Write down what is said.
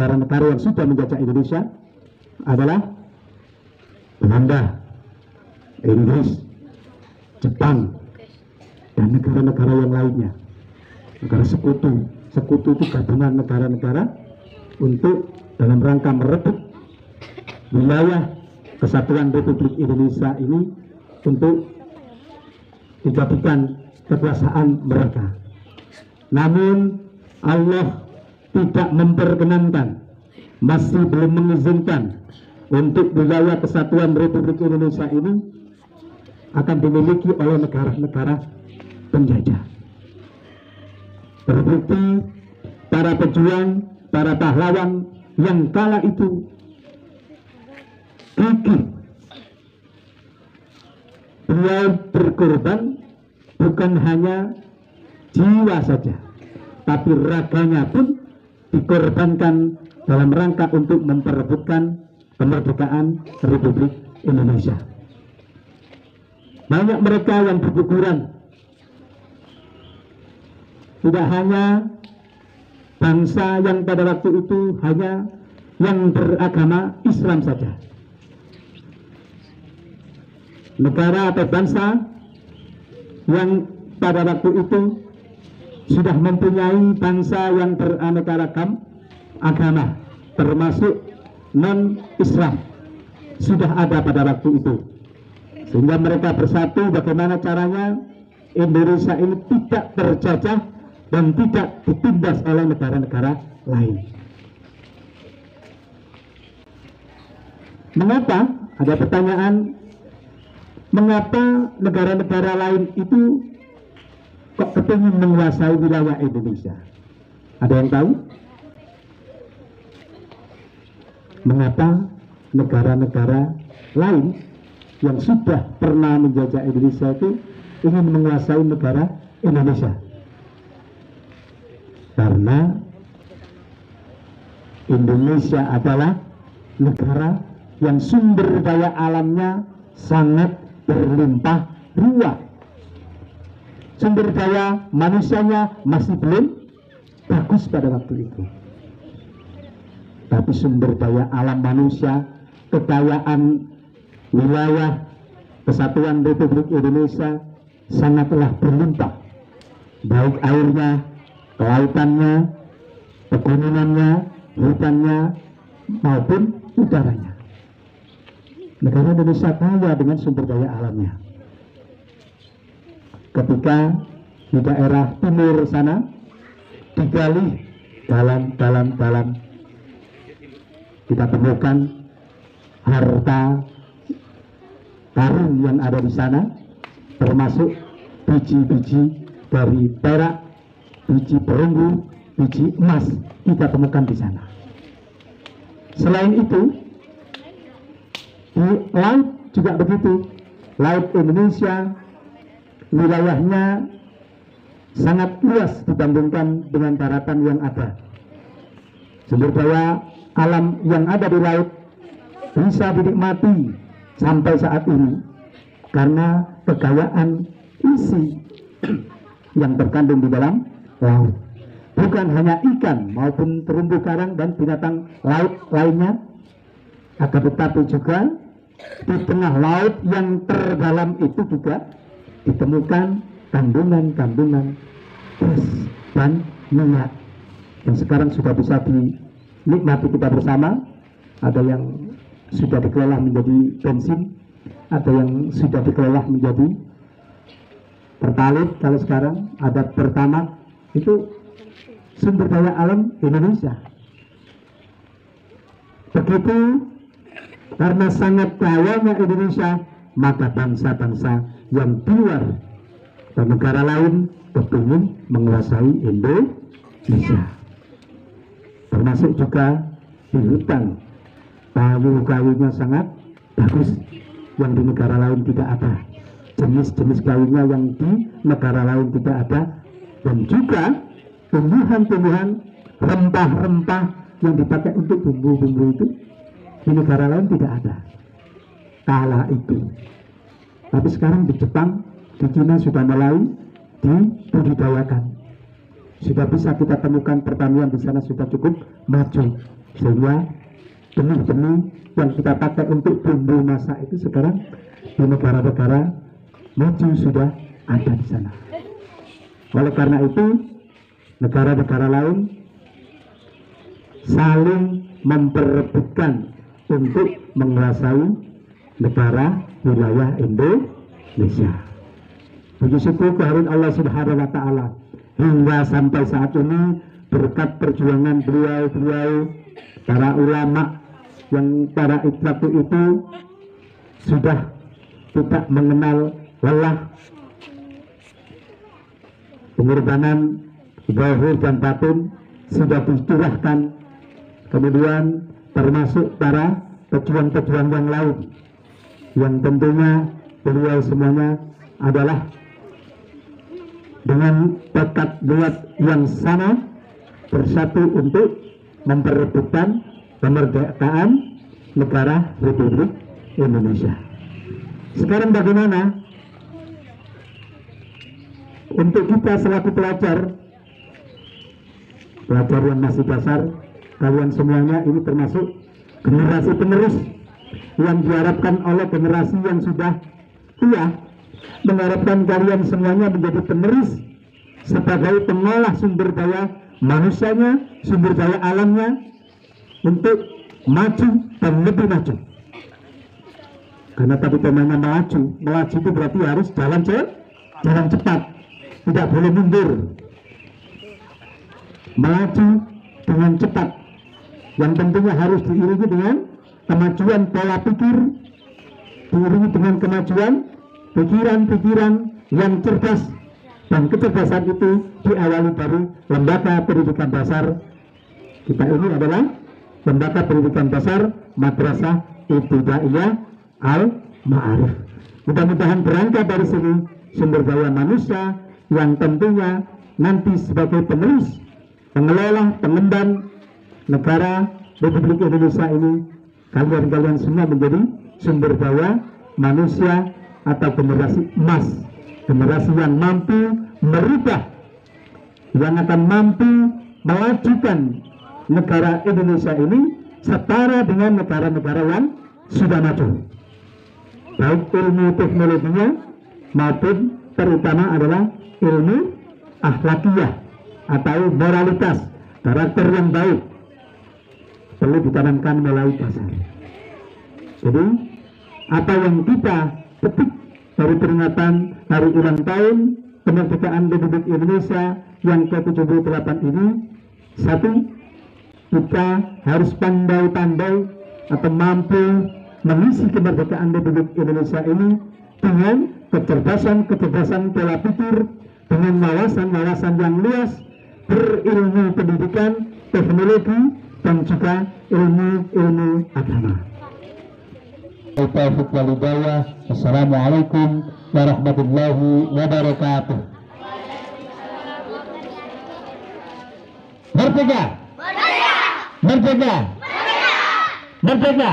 negara-negara yang sudah menjajah Indonesia adalah Belanda, Inggris, Jepang, dan negara-negara yang lainnya. Negara sekutu. Sekutu itu gabungan negara-negara untuk dalam rangka merebut wilayah kesatuan Republik Indonesia ini untuk dijadikan kekuasaan mereka. Namun Allah tidak memperkenankan, masih belum mengizinkan untuk wilayah kesatuan Republik Indonesia ini akan dimiliki oleh negara-negara penjajah. Terbukti para pejuang, para pahlawan yang kala itu gigih, beliau berkorban bukan hanya jiwa saja, tapi raganya pun dikorbankan dalam rangka untuk memperebutkan kemerdekaan Republik Indonesia. Banyak mereka yang berguguran, tidak hanya bangsa yang pada waktu itu hanya yang beragama Islam saja. Negara atau bangsa yang pada waktu itu sudah mempunyai bangsa yang beraneka ragam agama, termasuk non-Islam, sudah ada pada waktu itu. Sehingga mereka bersatu bagaimana caranya Indonesia ini tidak terjajah dan tidak ditindas oleh negara-negara lain. Mengapa? Ada pertanyaan, mengapa negara-negara lain itu kok kepingin menguasai wilayah Indonesia? Ada yang tahu? Mengapa negara-negara lain yang sudah pernah menjajah Indonesia itu ingin menguasai negara Indonesia? Karena Indonesia adalah negara yang sumber daya alamnya sangat berlimpah ruah. Sumber daya manusianya masih belum bagus pada waktu itu, tapi sumber daya alam manusia, kekayaan wilayah kesatuan Republik Indonesia sangatlah berlimpah, baik airnya, kelautannya, pegunungannya, hutannya, maupun udaranya. Negara Indonesia kaya dengan sumber daya alamnya. Ketika di daerah timur sana digali dalam kita temukan harta karun yang ada di sana, termasuk biji-biji dari perak, biji perunggu, biji emas kita temukan di sana. Selain itu, di laut juga begitu. Laut Indonesia wilayahnya sangat luas dibandingkan dengan daratan yang ada. Sumber daya alam yang ada di laut bisa dinikmati sampai saat ini karena kekayaan isi yang terkandung di dalam laut. Bukan hanya ikan maupun terumbu karang dan binatang laut lainnya, akan tetapi juga di tengah laut yang terdalam itu juga ditemukan kandungan-kandungan gas dan minyak yang sekarang sudah bisa dinikmati kita bersama. Ada yang sudah dikelola menjadi bensin, ada yang sudah dikelola menjadi pertalit. Kalau sekarang ada pertamax, itu sumber daya alam Indonesia. Begitu, karena sangat kayanya Indonesia, maka bangsa-bangsa yang di luar dan negara lain kepingin menguasai Indonesia. Termasuk juga di hutan, kayu-kayunya sangat bagus yang di negara lain tidak ada, jenis-jenis kayunya yang di negara lain tidak ada, dan juga tumbuhan-tumbuhan, rempah-rempah yang dipakai untuk bumbu-bumbu itu di negara lain tidak ada kala itu. Tapi sekarang di Jepang, di Cina sudah mulai dibudidayakan. sudah bisa kita temukan pertanian di sana sudah cukup maju, sehingga benih-benih yang kita pakai untuk bumbu masak itu sekarang di negara-negara maju sudah ada di sana. Oleh karena itu, negara-negara lain saling memperebutkan untuk menguasai negara wilayah Indonesia. Puji syukur kehadirat Allah Subhanahu wa Ta'ala, hingga sampai saat ini berkat perjuangan beliau-beliau para ulama yang pada waktu itu sudah tidak mengenal lelah, pengorbanan zahir dan batin sudah dicurahkan, kemudian termasuk para pejuang-pejuang yang lain yang tentunya beliau semuanya adalah dengan tekad niat yang sama bersatu untuk memperebutkan kemerdekaan negara Republik Indonesia. Sekarang bagaimana untuk kita selaku pelajar yang masih dasar, kalian semuanya ini termasuk generasi penerus yang diharapkan oleh generasi yang sudah tua, mengharapkan kalian semuanya menjadi penerus sebagai pengolah sumber daya manusianya, sumber daya alamnya untuk maju dan lebih maju. Karena tadi temanya melaju itu berarti harus jalan cepat, tidak boleh mundur, melaju dengan cepat, yang tentunya harus diiringi dengan kemajuan pola pikir, diiringi dengan kemajuan pikiran-pikiran yang cerdas, dan kecerdasan itu diawali dari lembaga pendidikan dasar kita ini adalah lembaga pendidikan dasar Madrasah Ibtidaiyah Al-Ma'arif. Mudah-mudahan berangkat dari sini sumber daya manusia yang tentunya nanti sebagai penerus, pengelola, pengemban negara Republik Indonesia ini, kalian semua menjadi sumber daya manusia atau generasi emas, generasi yang mampu merubah, yang akan mampu memajukan negara Indonesia ini setara dengan negara-negara yang sudah maju, baik ilmu teknologinya maupun terutama adalah ilmu akhlakiyah atau moralitas, karakter yang baik perlu ditanamkan melalui dasar. Jadi apa yang kita petik dari peringatan hari ulang tahun kemerdekaan Republik Indonesia yang ke-78 ini, satu, kita harus pandai-pandai atau mampu mengisi kemerdekaan Republik Indonesia ini dengan kecerdasan pola pikir, dengan wawasan yang luas, berilmu pendidikan, teknologi, dan juga ilmu agama. Assalamualaikum warahmatullahi wabarakatuh. Merdeka! Merdeka! Merdeka! Merdeka!